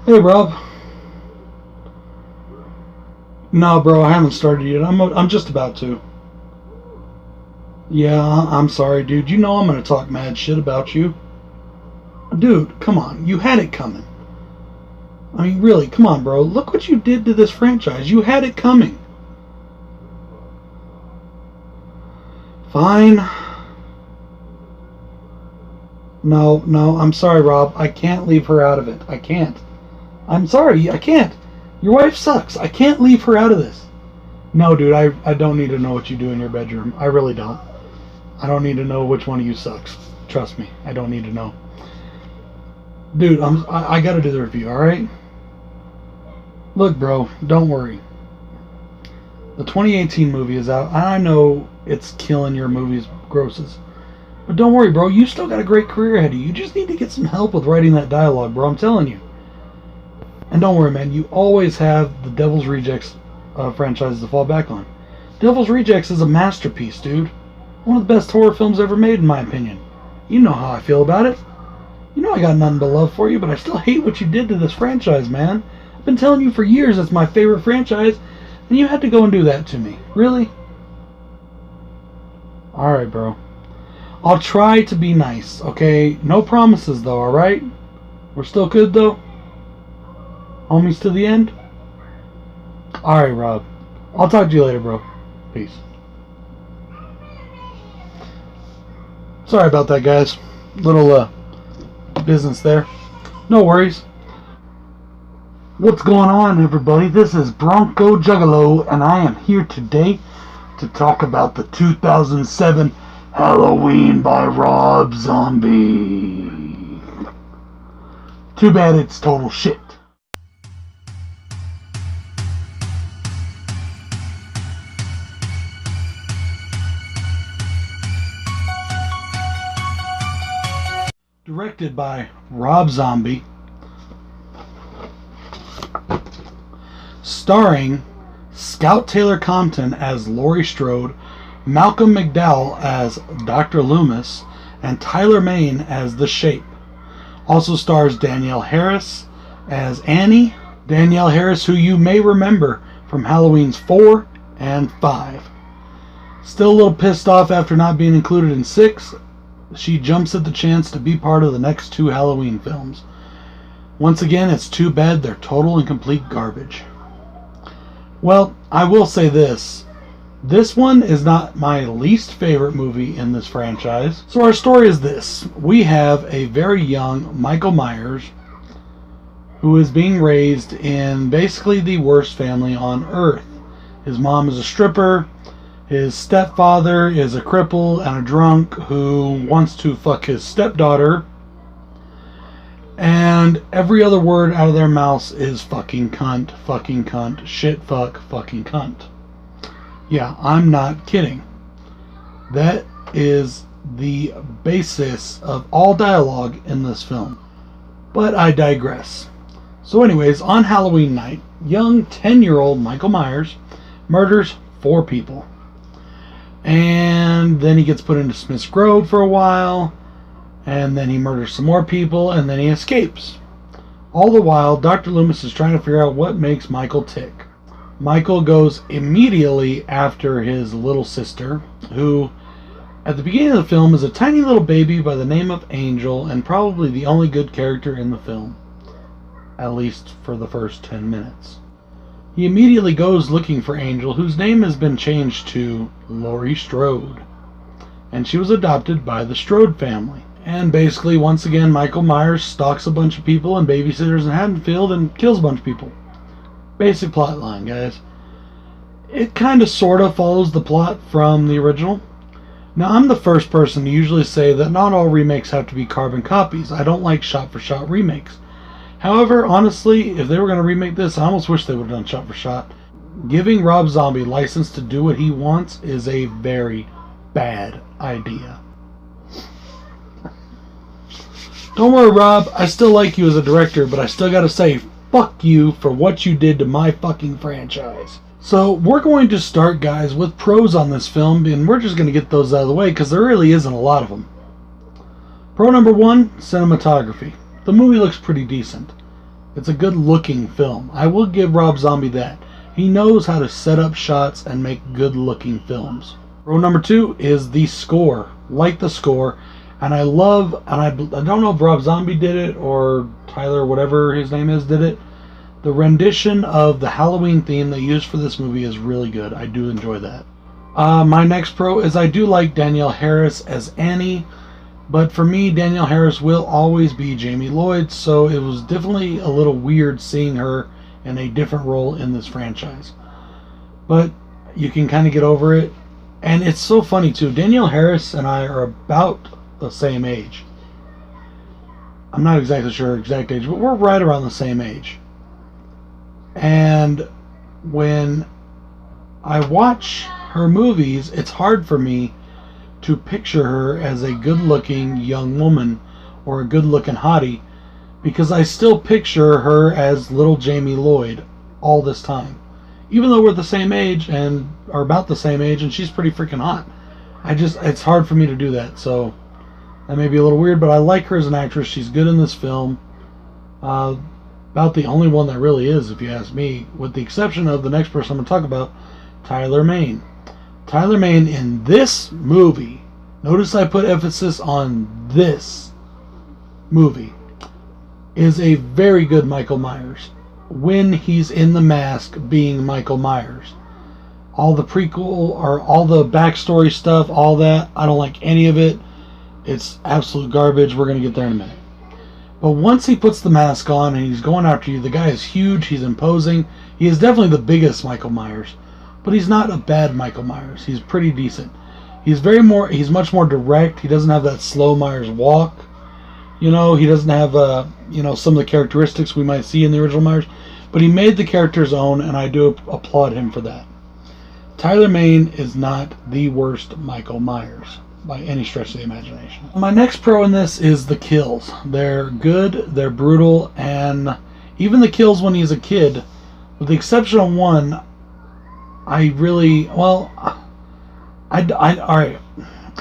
Hey, Rob. No, bro, I haven't started yet. I'm just about to. Yeah, I'm sorry, dude. You know I'm gonna talk mad shit about you. Dude, come on. You had it coming. I mean, really, come on, bro. Look what you did to this franchise. You had it coming. Fine. No, I'm sorry, Rob. I can't leave her out of it. I can't. I'm sorry, I can't. Your wife sucks. I can't leave her out of this. No, dude, I don't need to know what you do in your bedroom. I really don't. I don't need to know which one of you sucks. Trust me, I don't need to know. Dude, I gotta do the review, alright? Look, bro, don't worry. The 2018 movie is out. I know it's killing your movie's grosses. But don't worry, bro. You still got a great career ahead of you. You just need to get some help with writing that dialogue, bro. I'm telling you. And don't worry, man. You always have the Devil's Rejects franchise to fall back on. Devil's Rejects is a masterpiece, dude. One of the best horror films ever made, in my opinion. You know how I feel about it. You know I got nothing but love for you, but I still hate what you did to this franchise, man. I've been telling you for years it's my favorite franchise, and you had to go and do that to me. Really? Alright, bro. I'll try to be nice, okay? No promises, though, alright? We're still good, though? Homies to the end? Alright, Rob. I'll talk to you later, bro. Peace. Sorry about that, guys. Little, business there. No worries. What's going on, everybody? This is BroncoJuggalo, and I am here today to talk about the 2007 Halloween by Rob Zombie. Too bad it's total shit. Directed by Rob Zombie. Starring Scout Taylor Compton as Laurie Strode, Malcolm McDowell as Dr. Loomis, and Tyler Mane as The Shape. Also stars Danielle Harris as Annie. Danielle Harris, who you may remember from Halloween's 4 and 5. Still a little pissed off after not being included in 6. She jumps at the chance to be part of the next 2 Halloween films. Once again, it's too bad they're total and complete garbage. Well, I will say this. This one is not my least favorite movie in this franchise. So our story is this. We have a very young Michael Myers who is being raised in basically the worst family on earth. His mom is a stripper. His stepfather is a cripple and a drunk who wants to fuck his stepdaughter. And every other word out of their mouths is fucking cunt, shit fuck, fucking cunt. Yeah, I'm not kidding. That is the basis of all dialogue in this film. But I digress. So anyways, on Halloween night, young 10-year-old Michael Myers murders 4 people. And then he gets put into Smith's Grove for a while. And then he murders some more people, and then he escapes. All the while, Dr. Loomis is trying to figure out what makes Michael tick. Michael goes immediately after his little sister, who, at the beginning of the film, is a tiny little baby by the name of Angel, and probably the only good character in the film. At least for the first 10 minutes. He immediately goes looking for Angel, whose name has been changed to Laurie Strode. And she was adopted by the Strode family. And basically, once again, Michael Myers stalks a bunch of people and babysitters in Haddonfield and kills a bunch of people. Basic plot line, guys. It kind of sort of follows the plot from the original. Now, I'm the first person to usually say that not all remakes have to be carbon copies. I don't like shot-for-shot remakes. However, honestly, if they were going to remake this, I almost wish they would have done shot-for-shot. Giving Rob Zombie license to do what he wants is a very bad idea. Don't worry, Rob, I still like you as a director, but I still gotta say, fuck you for what you did to my fucking franchise. So, we're going to start, guys, with pros on this film, and we're just gonna get those out of the way, because there really isn't a lot of them. Pro number 1, cinematography. The movie looks pretty decent. It's a good looking film. I will give Rob Zombie that. He knows how to set up shots and make good looking films. Pro number 2 is the score. Like the score. And I love, and I don't know if Rob Zombie did it or Tyler, whatever his name is, did it. The rendition of the Halloween theme they used for this movie is really good. I do enjoy that. My next pro is I do like Danielle Harris as Annie, but for me, Danielle Harris will always be Jamie Lloyd, so it was definitely a little weird seeing her in a different role in this franchise. But you can kind of get over it. And it's so funny too. Danielle Harris and I are about the same age. I'm not exactly sure her exact age, but we're right around the same age. And when I watch her movies, it's hard for me to picture her as a good-looking young woman or a good-looking hottie, because I still picture her as little Jamie Lloyd all this time. Even though we're the same age and are about the same age, and she's pretty freaking hot. It's hard for me to do that, so that may be a little weird, but I like her as an actress. She's good in this film. About the only one that really is, if you ask me, with the exception of the next person I'm going to talk about, Tyler Mane. Tyler Mane in this movie, notice I put emphasis on this movie, is a very good Michael Myers when he's in the mask being Michael Myers. All the prequel or all the backstory stuff, all that, I don't like any of it. It's absolute garbage. We're going to get there in a minute. But once he puts the mask on and he's going after you, the guy is huge, he's imposing. He is definitely the biggest Michael Myers, but he's not a bad Michael Myers. He's pretty decent. He's much more direct. He doesn't have that slow Myers walk. You know, he doesn't have some of the characteristics we might see in the original Myers, but he made the character his own, and I do applaud him for that. Tyler Mane is not the worst Michael Myers by any stretch of the imagination. My next pro in this is the kills. They're good, they're brutal, and even the kills when he's a kid, with the exception of one, I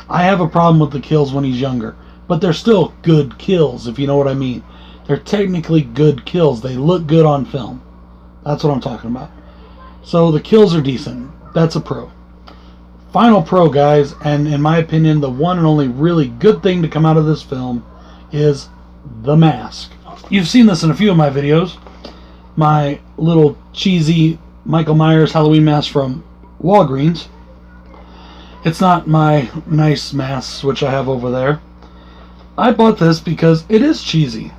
have a problem with the kills when he's younger, but they're still good kills, if you know what I mean. They're technically good kills. They look good on film. That's what I'm talking about. So the kills are decent. That's a pro. Final pro, guys, and in my opinion, the one and only really good thing to come out of this film is the mask. You've seen this in a few of my videos. My little cheesy Michael Myers Halloween mask from Walgreens. It's not my nice mask, which I have over there. I bought this because it is cheesy,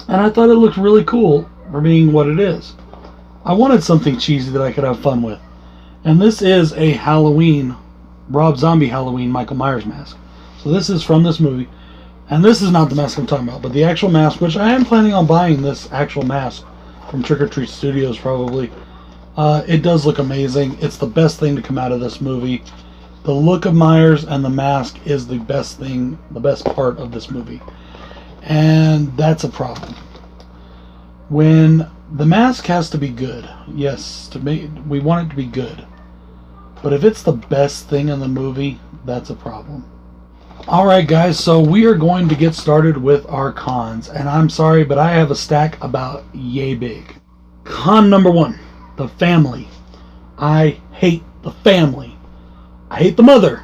and I thought it looked really cool for being what it is. I wanted something cheesy that I could have fun with. And this is a Halloween, Rob Zombie Halloween Michael Myers mask. So this is from this movie. And this is not the mask I'm talking about, but the actual mask, which I am planning on buying this actual mask from Trick or Treat Studios probably. It does look amazing. It's the best thing to come out of this movie. The look of Myers and the mask is the best thing, the best part of this movie. And that's a problem. When the mask has to be good, yes, we want it to be good. But if it's the best thing in the movie, that's a problem. Alright guys, so we are going to get started with our cons. And I'm sorry, but I have a stack about yay big. Con number 1, the family. I hate the family. I hate the mother.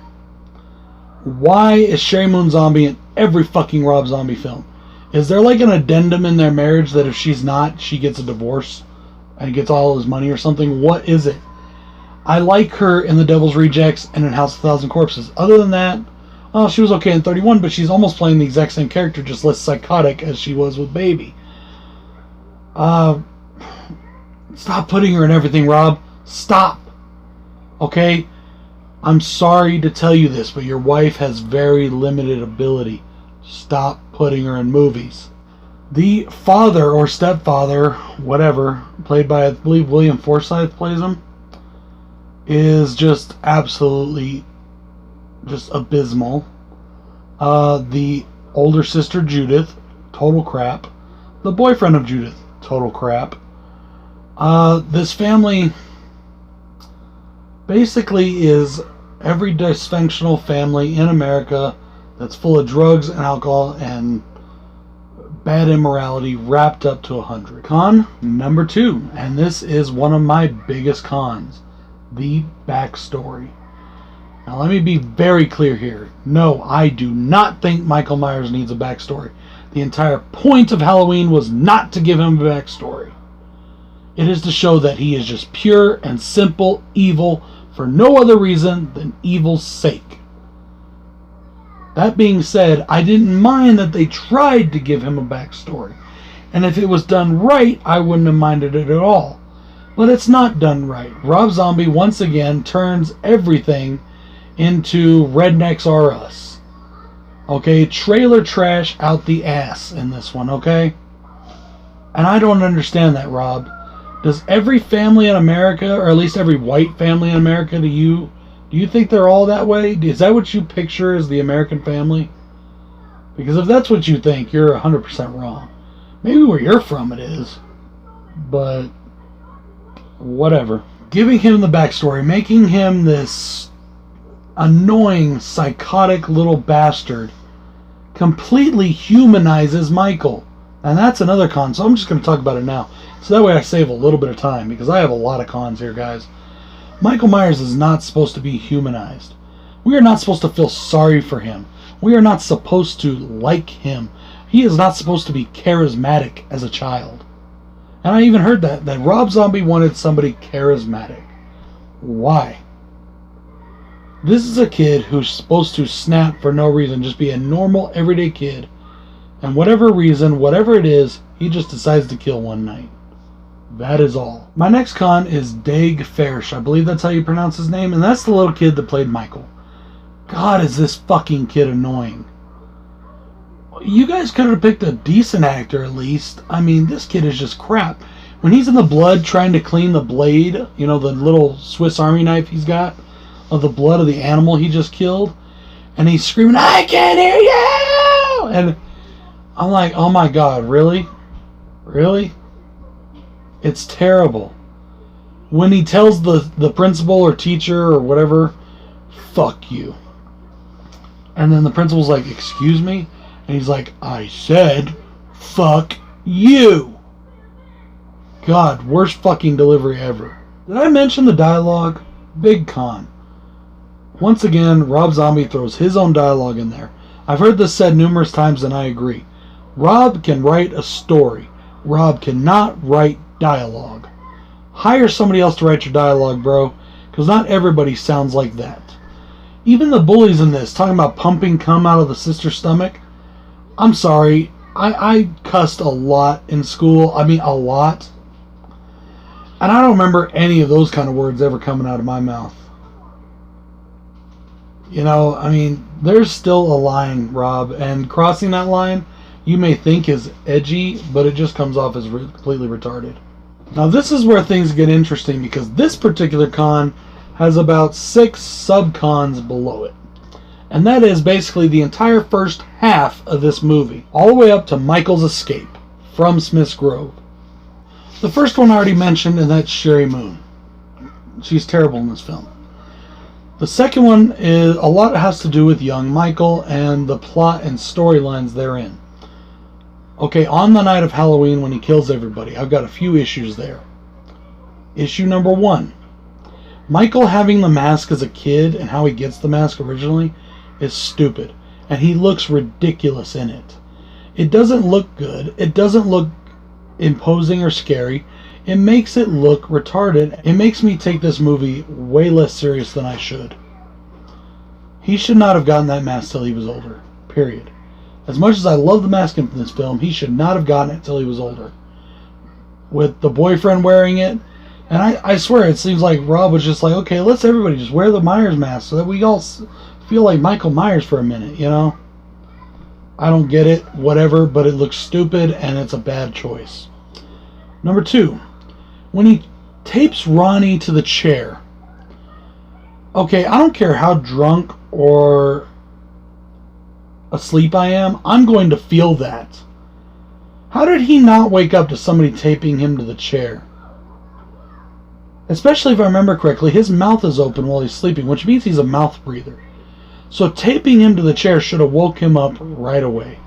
Why is Sherry Moon Zombie in every fucking Rob Zombie film? Is there like an addendum in their marriage that if she's not, she gets a divorce and gets all his money or something? What is it? I like her in The Devil's Rejects and in House of a Thousand Corpses. Other than that, oh, she was okay in 31, but she's almost playing the exact same character, just less psychotic as she was with Baby. Stop putting her in everything, Rob. Stop. Okay? I'm sorry to tell you this, but your wife has very limited ability. Stop putting her in movies. The father or stepfather, whatever, played by, I believe, William Forsythe plays him, is just absolutely just abysmal. The older sister, Judith, total crap. The boyfriend of Judith, total crap. This family basically is every dysfunctional family in America that's full of drugs and alcohol and bad immorality wrapped up to 100. Con number 2, and this is one of my biggest cons, the backstory. Now let me be very clear here. No, I do not think Michael Myers needs a backstory. The entire point of Halloween was not to give him a backstory. It is to show that he is just pure and simple evil for no other reason than evil's sake. That being said, I didn't mind that they tried to give him a backstory. And if it was done right, I wouldn't have minded it at all. But it's not done right. Rob Zombie once again turns everything into rednecks are us. Okay, trailer trash out the ass in this one, okay? And I don't understand that, Rob. Does every family in America, or at least every white family in America, do you think they're all that way? Is that what you picture as the American family? Because if that's what you think, you're 100% wrong. Maybe where you're from it is. But whatever. Giving him the backstory, making him this annoying, psychotic little bastard, completely humanizes Michael. And that's another con, so I'm just going to talk about it now. So that way I save a little bit of time, because I have a lot of cons here, guys. Michael Myers is not supposed to be humanized. We are not supposed to feel sorry for him. We are not supposed to like him. He is not supposed to be charismatic as a child. And I even heard that Rob Zombie wanted somebody charismatic. Why? This is a kid who's supposed to snap for no reason, just be a normal, everyday kid. And whatever reason, whatever it is, he just decides to kill one night. That is all. My next con is Daeg Faerch. I believe that's how you pronounce his name. And that's the little kid that played Michael. God, is this fucking kid annoying. You guys could have picked a decent actor at least. I mean, this kid is just crap. When he's in the blood trying to clean the blade, you know, the little Swiss Army knife he's got, of the blood of the animal he just killed, and he's screaming, "I can't hear you!" And I'm like, oh my God, really? Really? It's terrible. When he tells the principal or teacher or whatever, "Fuck you." And then the principal's like, "Excuse me?" And he's like, "I said, fuck you." God, worst fucking delivery ever. Did I mention the dialogue? Big con. Once again, Rob Zombie throws his own dialogue in there. I've heard this said numerous times and I agree. Rob can write a story. Rob cannot write dialogue. Hire somebody else to write your dialogue, bro, because not everybody sounds like that. Even the bullies in this, talking about pumping cum out of the sister's stomach, I'm sorry, I cussed a lot in school. I mean, a lot. And I don't remember any of those kind of words ever coming out of my mouth. You know, I mean, there's still a line, Rob, and crossing that line, you may think is edgy, but it just comes off as completely retarded. Now this is where things get interesting, because this particular con has about 6 sub-cons below it. And that is basically the entire first half of this movie, all the way up to Michael's escape from Smith's Grove. The first one I already mentioned, and that's Sherry Moon. She's terrible in this film. The second one is a lot has to do with young Michael and the plot and storylines therein. Okay, on the night of Halloween when he kills everybody, I've got a few issues there. Issue number 1. Michael having the mask as a kid and how he gets the mask originally is stupid. And he looks ridiculous in it. It doesn't look good. It doesn't look imposing or scary. It makes it look retarded. It makes me take this movie way less serious than I should. He should not have gotten that mask till he was older. Period. As much as I love the mask in this film, he should not have gotten it till he was older. With the boyfriend wearing it, and I swear it seems like Rob was just like, okay, let's everybody just wear the Myers mask so that we all feel like Michael Myers for a minute, you know? I don't get it, whatever, but it looks stupid and it's a bad choice. Number 2. When he tapes Ronnie to the chair. Okay, I don't care how drunk or asleep I am, I'm going to feel that. How did he not wake up to somebody taping him to the chair? Especially if I remember correctly, his mouth is open while he's sleeping, which means he's a mouth breather. So taping him to the chair should have woke him up right away.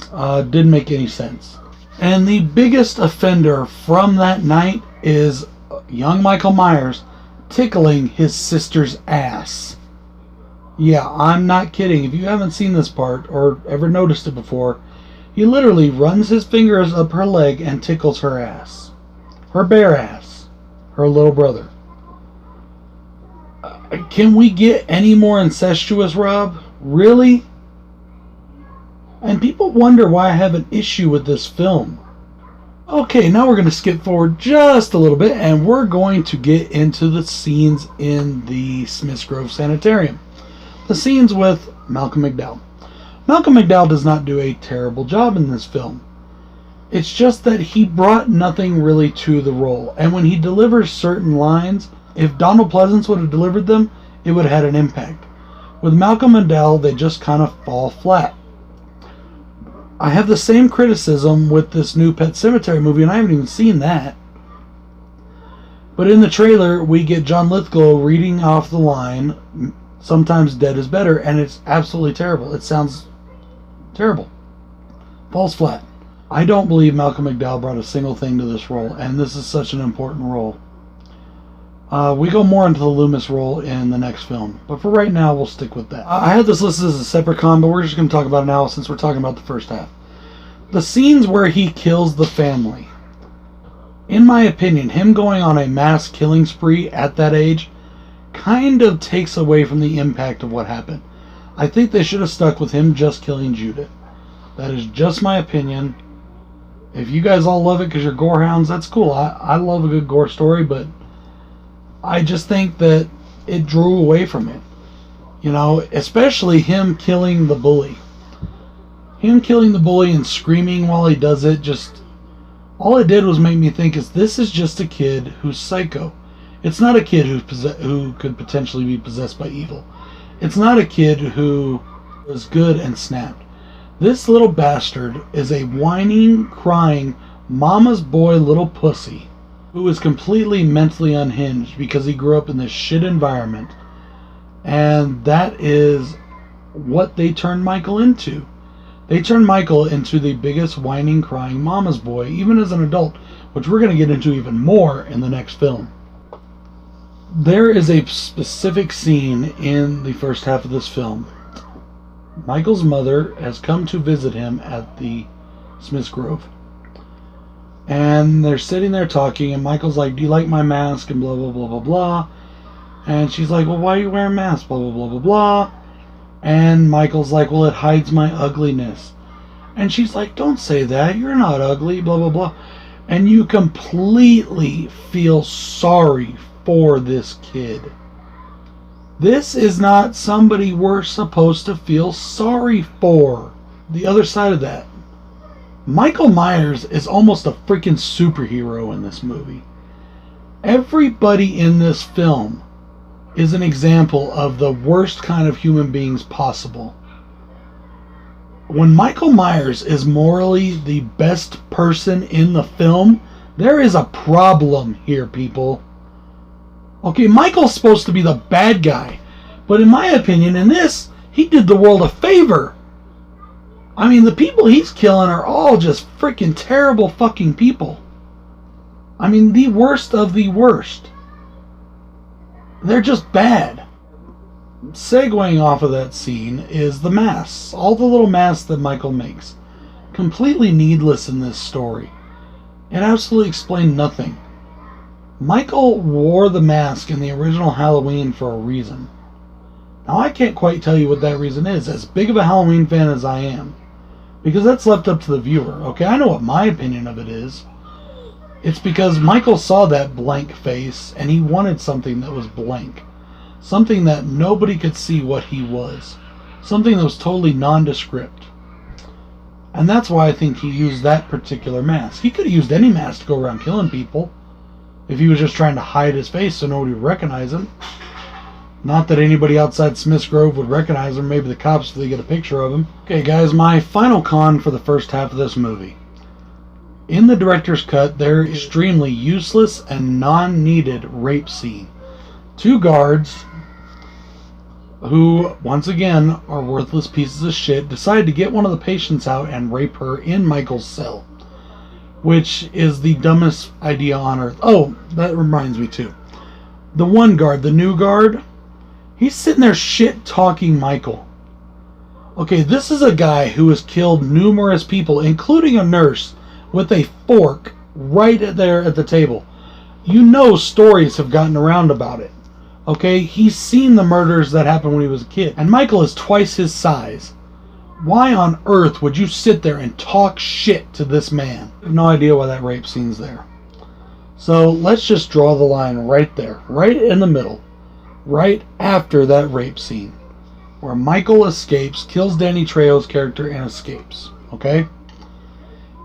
Didn't make any sense. And the biggest offender from that night is young Michael Myers tickling his sister's ass. Yeah, I'm not kidding. If you haven't seen this part or ever noticed it before, he literally runs his fingers up her leg and tickles her ass. Her bare ass. Her little brother. Can we get any more incestuous, Rob? Really? And people wonder why I have an issue with this film. Okay, now we're going to skip forward just a little bit and we're going to get into the scenes in the Smiths Grove Sanitarium. The scenes with Malcolm McDowell. Malcolm McDowell does not do a terrible job in this film. It's just that he brought nothing really to the role. And when he delivers certain lines, if Donald Pleasance would have delivered them, it would have had an impact. With Malcolm McDowell, they just kind of fall flat. I have the same criticism with this new Pet Sematary movie, and I haven't even seen that. But in the trailer, we get John Lithgow reading off the line, "Sometimes dead is better," and it's absolutely terrible. It sounds terrible. Falls flat. I don't believe Malcolm McDowell brought a single thing to this role, and this is such an important role. We go more into the Loomis role in the next film, but for right now, we'll stick with that. I had this listed as a separate con, but we're just going to talk about it now since we're talking about the first half. The scenes where he kills the family. In my opinion, him going on a mass killing spree at that age kind of takes away from the impact of what happened. I think they should have stuck with him just killing Judith. That is just my opinion. If you guys all love it because you're gore hounds, that's cool. I love a good gore story, but I just think that it drew away from it. You know, especially him killing the bully. Him killing the bully and screaming while he does it, just... all it did was make me think is this is just a kid who's psycho. It's not a kid who could potentially be possessed by evil. It's not a kid who was good and snapped. This little bastard is a whining, crying, mama's boy little pussy who is completely mentally unhinged because he grew up in this shit environment. And that is what they turned Michael into. They turned Michael into the biggest whining, crying mama's boy, even as an adult, which we're going to get into even more in the next film. There is a specific scene in the first half of this film. Michael's mother has come to visit him at the Smiths Grove. And they're sitting there talking, and Michael's like, "Do you like my mask?" and blah, blah, blah, blah, blah. And she's like, "Well, why are you wearing a mask?" Blah, blah, blah, blah, blah. And Michael's like, "Well, it hides my ugliness." And she's like, "Don't say that. You're not ugly," blah, blah, blah. And you completely feel sorry for this kid. This is not somebody we're supposed to feel sorry for. The other side of that, Michael Myers is almost a freaking superhero in this movie. Everybody in this film is an example of the worst kind of human beings possible. When Michael Myers is morally the best person in the film, there is a problem here, people. Okay, Michael's supposed to be the bad guy, but in my opinion, in this, he did the world a favor. I mean, the people he's killing are all just freaking terrible fucking people. I mean, the worst of the worst. They're just bad. Segueing off of that scene is the masks. All the little masks that Michael makes. Completely needless in this story. It absolutely explained nothing. Michael wore the mask in the original Halloween for a reason. Now, I can't quite tell you what that reason is, as big of a Halloween fan as I am. Because that's left up to the viewer. Okay, I know what my opinion of it is. It's because Michael saw that blank face, and he wanted something that was blank. Something that nobody could see what he was. Something that was totally nondescript. And that's why I think he used that particular mask. He could have used any mask to go around killing people. If he was just trying to hide his face so nobody would recognize him. Not that anybody outside Smiths Grove would recognize him. Maybe the cops if they get a picture of him. Okay, guys, my final con for the first half of this movie. In the director's cut, there is extremely useless and non-needed rape scene. Two guards who, once again, are worthless pieces of shit, decide to get one of the patients out and rape her in Michael's cell, which is the dumbest idea on earth. Oh, that reminds me too. The one guard, the new guard, he's sitting there shit-talking Michael. Okay, this is a guy who has killed numerous people, including a nurse, with a fork right there at the table. You know stories have gotten around about it. Okay, he's seen the murders that happened when he was a kid. And Michael is twice his size. Why on earth would you sit there and talk shit to this man? I have no idea why that rape scene's there. So let's just draw the line right there, right in the middle, right after that rape scene, where Michael escapes, kills Danny Trejo's character, and escapes. Okay?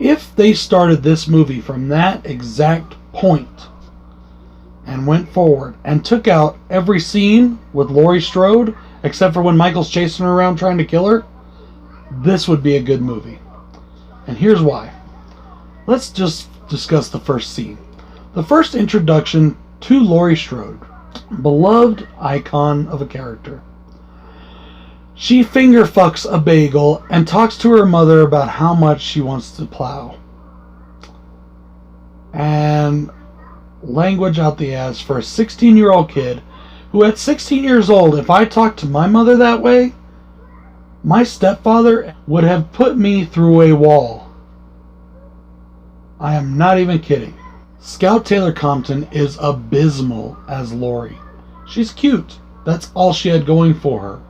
If they started this movie from that exact point and went forward and took out every scene with Laurie Strode, except for when Michael's chasing her around trying to kill her, this would be a good movie. And here's why. Let's just discuss the first scene. The first introduction to Laurie Strode, beloved icon of a character. She finger fucks a bagel and talks to her mother about how much she wants to plow. And language out the ass for a 16-year-old kid who at 16 years old, if I talked to my mother that way, my stepfather would have put me through a wall. I am not even kidding. Scout Taylor Compton is abysmal as Laurie. She's cute. That's all she had going for her.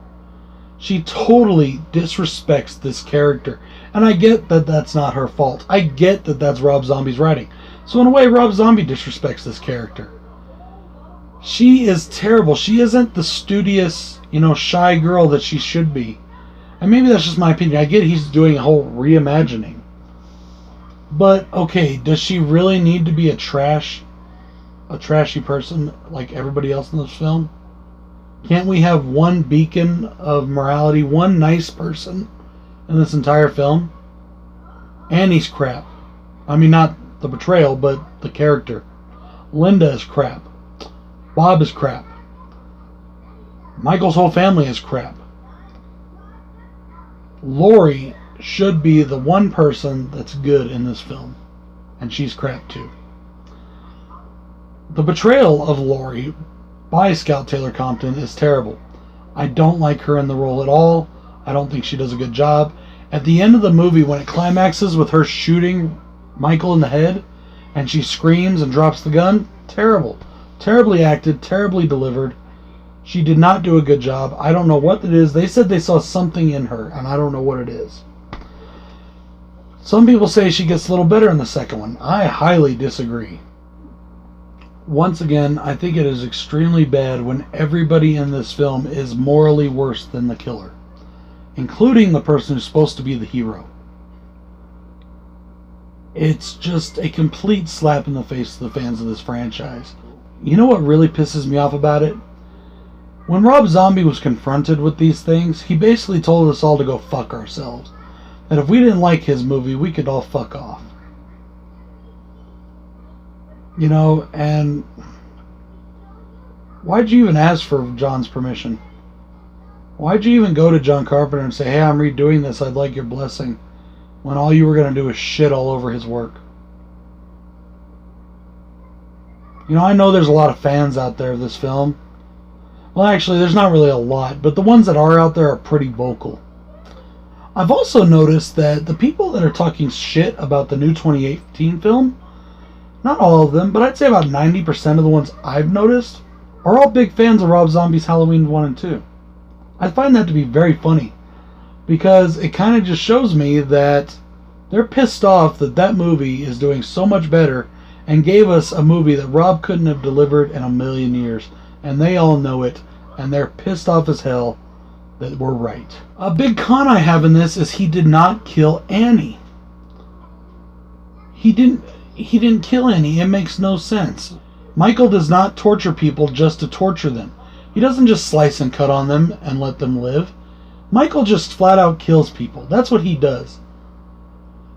She totally disrespects this character. And I get that that's not her fault. I get that that's Rob Zombie's writing. So in a way, Rob Zombie disrespects this character. She is terrible. She isn't the studious, shy girl that she should be. And maybe that's just my opinion. I get he's doing a whole reimagining. But, okay, does she really need to be a trashy person like everybody else in this film? Can't we have one beacon of morality, one nice person in this entire film? And he's crap. I mean, not the betrayal, but the character. Linda is crap. Bob is crap. Michael's whole family is crap. Laurie should be the one person that's good in this film. And she's crap too. The betrayal of Laurie by Scout Taylor Compton is terrible. I don't like her in the role at all. I don't think she does a good job. At the end of the movie, when it climaxes with her shooting Michael in the head, and she screams and drops the gun, terrible. Terribly acted, terribly delivered. She did not do a good job. I don't know what it is. They said they saw something in her, and I don't know what it is. Some people say she gets a little better in the second one. I highly disagree. Once again, I think it is extremely bad when everybody in this film is morally worse than the killer, including the person who's supposed to be the hero. It's just a complete slap in the face to the fans of this franchise. You know what really pisses me off about it? When Rob Zombie was confronted with these things, he basically told us all to go fuck ourselves. That if we didn't like his movie, we could all fuck off. And why'd you even ask for John's permission? Why'd you even go to John Carpenter and say, hey, I'm redoing this, I'd like your blessing, when all you were going to do is shit all over his work? I know there's a lot of fans out there of this film. Well, actually, there's not really a lot, but the ones that are out there are pretty vocal. I've also noticed that the people that are talking shit about the new 2018 film, not all of them, but I'd say about 90% of the ones I've noticed, are all big fans of Rob Zombie's Halloween 1 and 2. I find that to be very funny, because it kind of just shows me that they're pissed off that that movie is doing so much better and gave us a movie that Rob couldn't have delivered in a million years. And they all know it, and they're pissed off as hell that we're right. A big con I have in this is he did not kill Annie. He didn't kill Annie. It makes no sense. Michael does not torture people just to torture them. He doesn't just slice and cut on them and let them live. Michael just flat out kills people. That's what he does.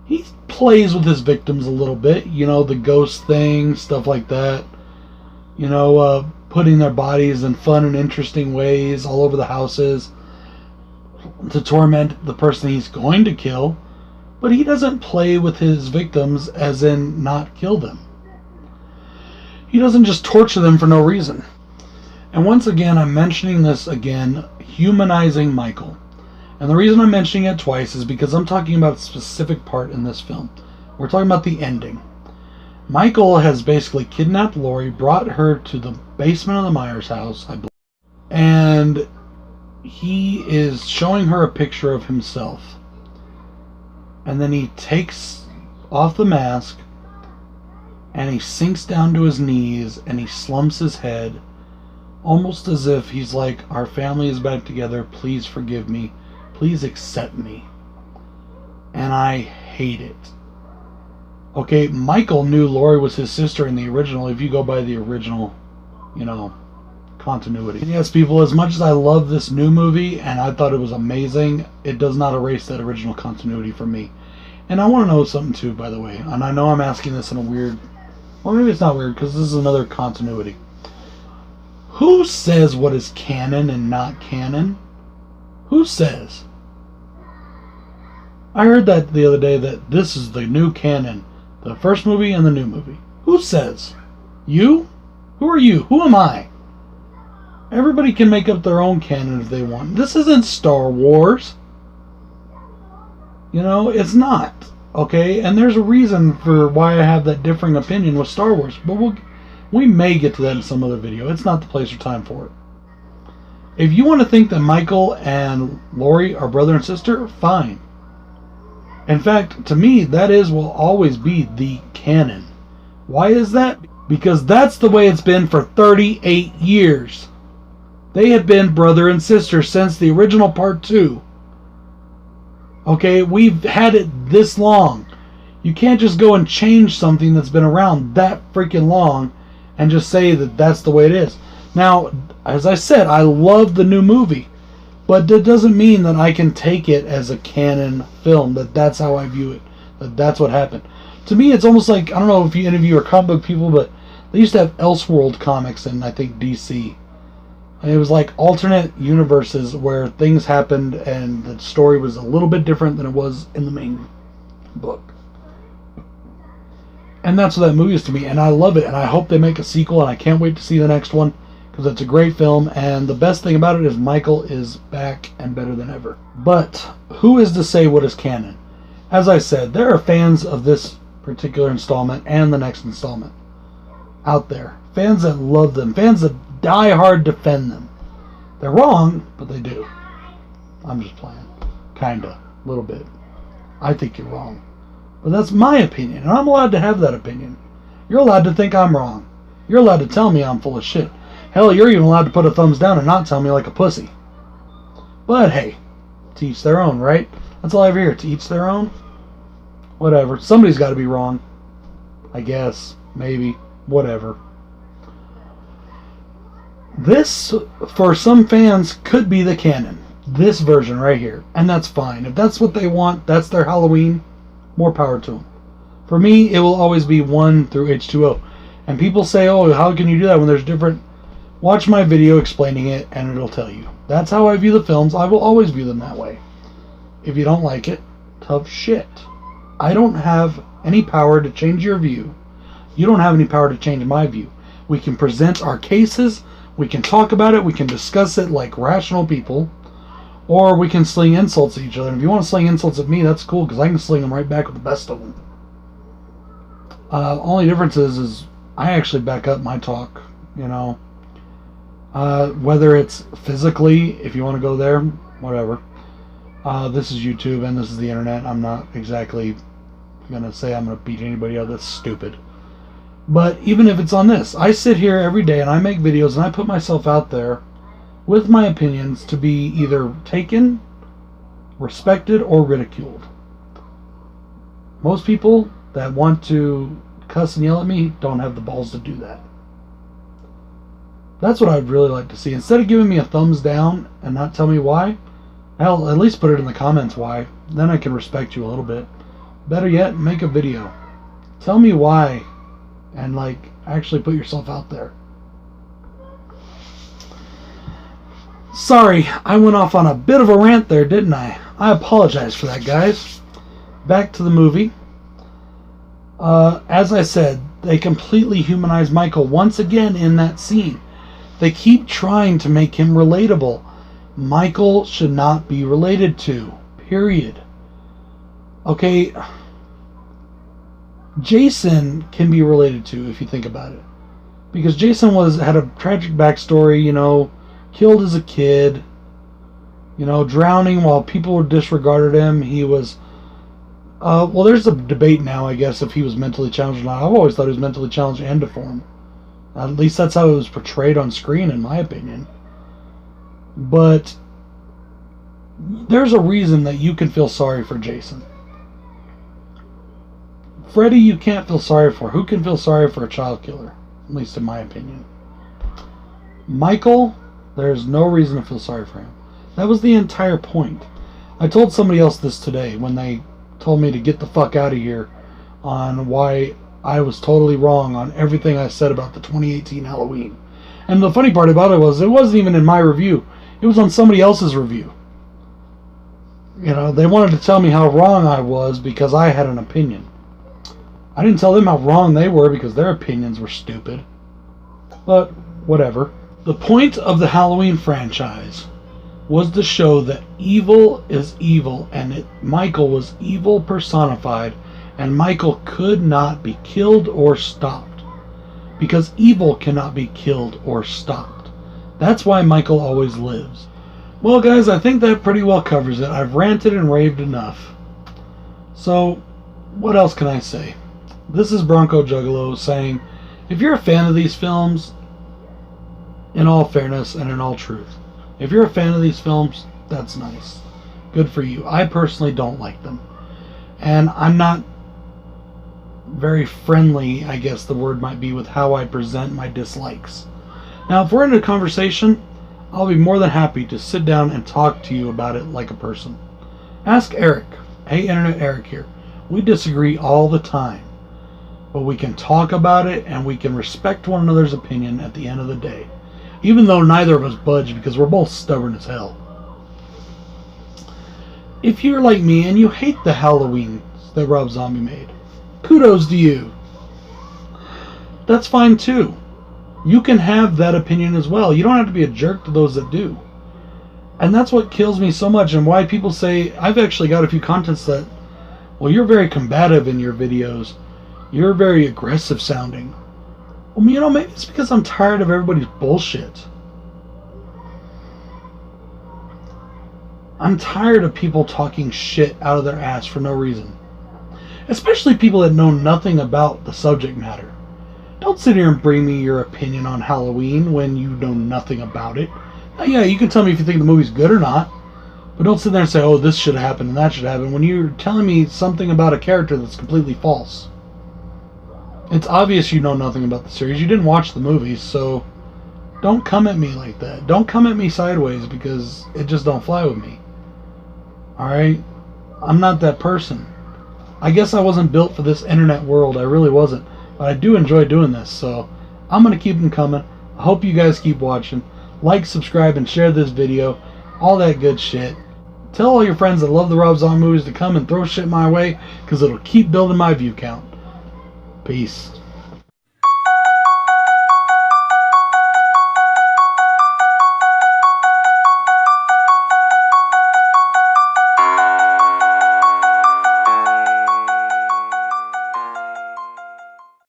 He plays with his victims a little bit. The ghost thing, stuff like that. putting their bodies in fun and interesting ways all over the houses to torment the person he's going to kill, but he doesn't play with his victims as in not kill them. He doesn't just torture them for no reason. And once again, I'm mentioning this again, humanizing Michael. And the reason I'm mentioning it twice is because I'm talking about a specific part in this film. We're talking about the ending. Michael has basically kidnapped Lori, brought her to the basement of the Myers house, I believe, and he is showing her a picture of himself. And then he takes off the mask, and he sinks down to his knees, and he slumps his head, almost as if he's like, our family is back together, please forgive me, please accept me. And I hate it. Okay, Michael knew Lori was his sister in the original, if you go by the original, continuity. And yes, people, as much as I love this new movie, and I thought it was amazing, it does not erase that original continuity for me. And I want to know something too, by the way, and I know I'm asking this in a weird, well, maybe it's not weird, because this is another continuity. Who says what is canon and not canon? Who says? I heard that the other day, that this is the new canon. The first movie and the new movie. Who says? You? Who are you? Who am I? Everybody can make up their own canon if they want. This isn't Star Wars. It's not. Okay? And there's a reason for why I have that differing opinion with Star Wars. But we may get to that in some other video. It's not the place or time for it. If you want to think that Michael and Lori are brother and sister, fine. In fact, to me, will always be the canon. Why is that? Because that's the way it's been for 38 years. They have been brother and sister since the original part 2. Okay, we've had it this long. You can't just go and change something that's been around that freaking long and just say that that's the way it is. Now, as I said, I love the new movie. But that doesn't mean that I can take it as a canon film, that's how I view it, that's what happened. To me, it's almost like, I don't know if any of you are comic book people, but they used to have Elseworld comics in, I think, DC. And it was like alternate universes where things happened and the story was a little bit different than it was in the main book. And that's what that movie is to me, and I love it, and I hope they make a sequel, and I can't wait to see the next one. Because it's a great film, and the best thing about it is Michael is back and better than ever. But who is to say what is canon? As I said, there are fans of this particular installment and the next installment out there. Fans that love them. Fans that die hard defend them. They're wrong, but they do. I'm just playing. Kinda. A little bit. I think you're wrong. But that's my opinion, and I'm allowed to have that opinion. You're allowed to think I'm wrong. You're allowed to tell me I'm full of shit. Hell, you're even allowed to put a thumbs down and not tell me like a pussy. But hey, to each their own, right? That's all I ever hear. To each their own? Whatever. Somebody's got to be wrong. I guess. Maybe. Whatever. This, for some fans, could be the canon. This version right here. And that's fine. If that's what they want, that's their Halloween, more power to them. For me, it will always be 1 through H2O. And people say, oh, how can you do that when there's different... Watch my video explaining it, and it'll tell you. That's how I view the films. I will always view them that way. If you don't like it, tough shit. I don't have any power to change your view. You don't have any power to change my view. We can present our cases, we can talk about it, we can discuss it like rational people, or we can sling insults at each other. And if you want to sling insults at me, that's cool, because I can sling them right back with the best of them. Only difference is I actually back up my talk, whether it's physically, if you want to go there, whatever. This is YouTube and this is the internet. I'm not exactly going to say I'm going to beat anybody up. That's stupid. But even if it's on this, I sit here every day and I make videos and I put myself out there with my opinions to be either taken, respected, or ridiculed. Most people that want to cuss and yell at me don't have the balls to do that. That's what I'd really like to see. Instead of giving me a thumbs down and not tell me why, hell, at least put it in the comments why. Then I can respect you a little bit. Better yet, make a video. Tell me why, and actually put yourself out there. Sorry, I went off on a bit of a rant there, didn't I? I apologize for that, guys. Back to the movie. As I said, they completely humanize Michael once again in that scene. They keep trying to make him relatable. Michael should not be related to. Period. Okay, Jason can be related to if you think about it. Because Jason had a tragic backstory, killed as a kid, drowning while people disregarded him. He was, well, there's a debate now, I guess, if he was mentally challenged or not. I've always thought he was mentally challenged and deformed. At least that's how it was portrayed on screen, in my opinion. But there's a reason that you can feel sorry for Jason. Freddy, you can't feel sorry for. Who can feel sorry for a child killer? At least in my opinion. Michael, there's no reason to feel sorry for him. That was the entire point. I told somebody else this today when they told me to get the fuck out of here on why I was totally wrong on everything I said about the 2018 Halloween. And the funny part about it wasn't even in my review. It was on somebody else's review. They wanted to tell me how wrong I was because I had an opinion. I didn't tell them how wrong they were because their opinions were stupid. But, whatever. The point of the Halloween franchise was to show that evil is evil, and Michael was evil personified, and Michael could not be killed or stopped. Because evil cannot be killed or stopped. That's why Michael always lives. Well, guys, I think that pretty well covers it. I've ranted and raved enough. So, what else can I say? This is BroncoJuggalo saying, if you're a fan of these films, in all fairness and in all truth, if you're a fan of these films, that's nice. Good for you. I personally don't like them. And I'm not very friendly, I guess the word might be, with how I present my dislikes. Now, if we're in a conversation, I'll be more than happy to sit down and talk to you about it like a person. Ask Eric. Hey, Internet Eric here. We disagree all the time. But we can talk about it and we can respect one another's opinion at the end of the day. Even though neither of us budge because we're both stubborn as hell. If you're like me and you hate the Halloween that Rob Zombie made, kudos to you. That's fine too. You can have that opinion as well. You don't have to be a jerk to those that do. And that's what kills me so much and why people say, I've actually got a few contents that, well, you're very combative in your videos. You're very aggressive sounding. Well, maybe it's because I'm tired of everybody's bullshit. I'm tired of people talking shit out of their ass for no reason. Especially people that know nothing about the subject matter. Don't sit here and bring me your opinion on Halloween when you know nothing about it. Now, yeah, you can tell me if you think the movie's good or not. But don't sit there and say, oh, this should happen and that should happen, when you're telling me something about a character that's completely false. It's obvious you know nothing about the series. You didn't watch the movies, so don't come at me like that. Don't come at me sideways because it just don't fly with me. Alright? I'm not that person. I guess I wasn't built for this internet world. I really wasn't. But I do enjoy doing this, so I'm going to keep them coming. I hope you guys keep watching. Like, subscribe, and share this video. All that good shit. Tell all your friends that love the Rob Zombie movies to come and throw shit my way because it'll keep building my view count. Peace.